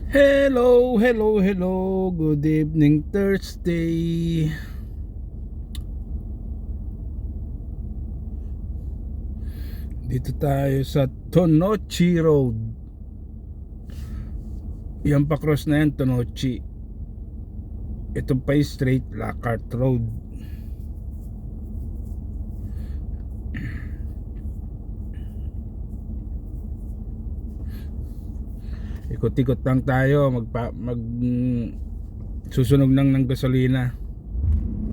Hello, hello, hello. Good evening, Thursday. Dito tayo sa Tonochi Road. Yan pa cross na yan, Tonochi. Ito pa yung straight Lockhart Road. Ikot-ikot lang tayo, susunog lang ng gasolina.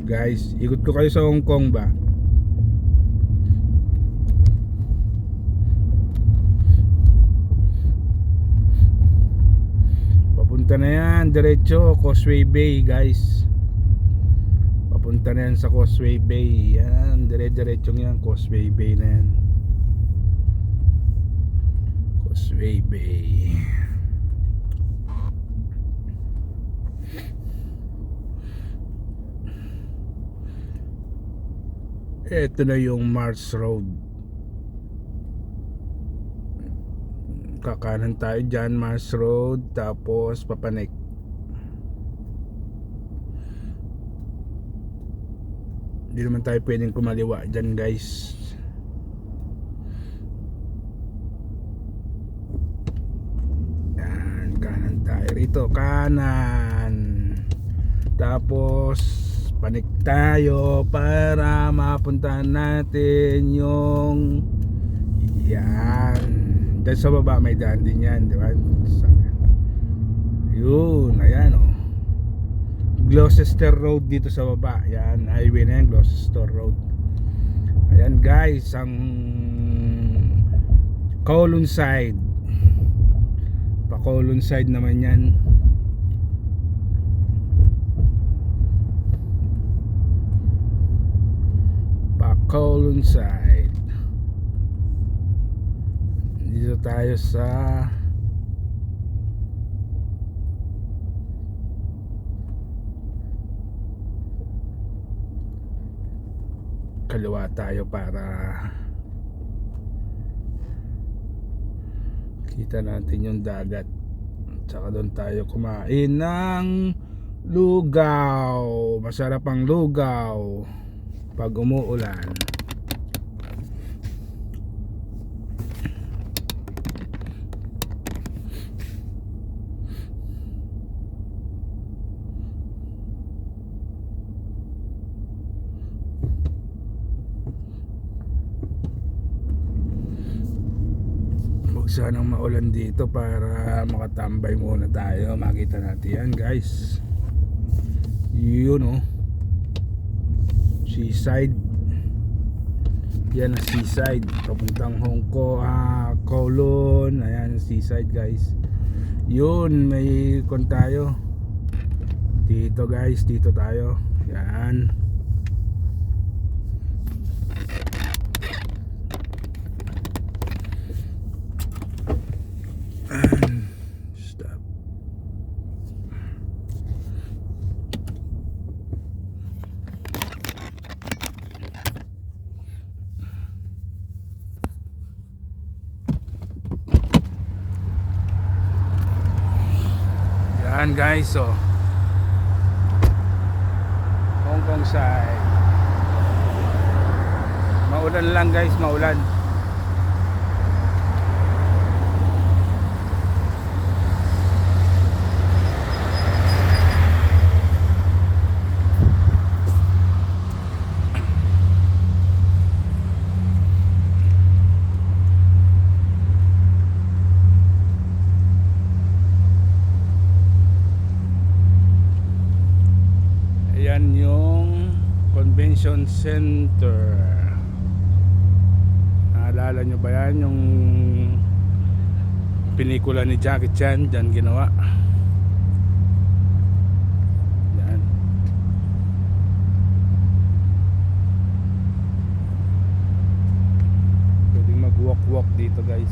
Guys, ikot ko kayo sa Hong Kong ba? Papunta na yan, diretso Causeway Bay, guys. Papunta na yan sa Causeway Bay. Yan, dire-diretsong yan, Causeway Bay na yan. Causeway Bay. Ito na yung Mars Road. Kakanan tayo dyan, Mars Road. Tapos papanik. Hindi naman tayo pwedeng kumaliwa dyan, guys. Yan, kanan tayo rito. Kanan. Tapos panik tayo para mapuntahan natin yung yan. Dahil sa baba may daan din yan, di ba? Yun, ayan o. Gloucester Road dito sa baba. Yan, highway na yan, Gloucester Road. Ayan guys, ang Kowloon side. Pa Kowloon side naman yan. Kowloon side. Dito tayo sa kaliwa tayo para kita natin yung dagat. Tsaka doon tayo kumain ng lugaw. Masarap ang lugaw pag umuulan. Huwag sanang maulan dito para makatambay muna tayo. Makita natin yan, guys. Yun oh, seaside. Yan ang seaside. Papuntang Hong Kong, Kowloon. Ayan ang seaside, guys. Yun, may kon tayo dito, guys. Dito tayo. Yan. Stop. Yan guys, so Hong Kong side. Maulan lang guys, maulan. Ayan yung convention center. Naalala nyo ba yan? Yung pelikula ni Jackie Chan, dyan ginawa. Yan. Pwedeng mag-walk-walk dito guys.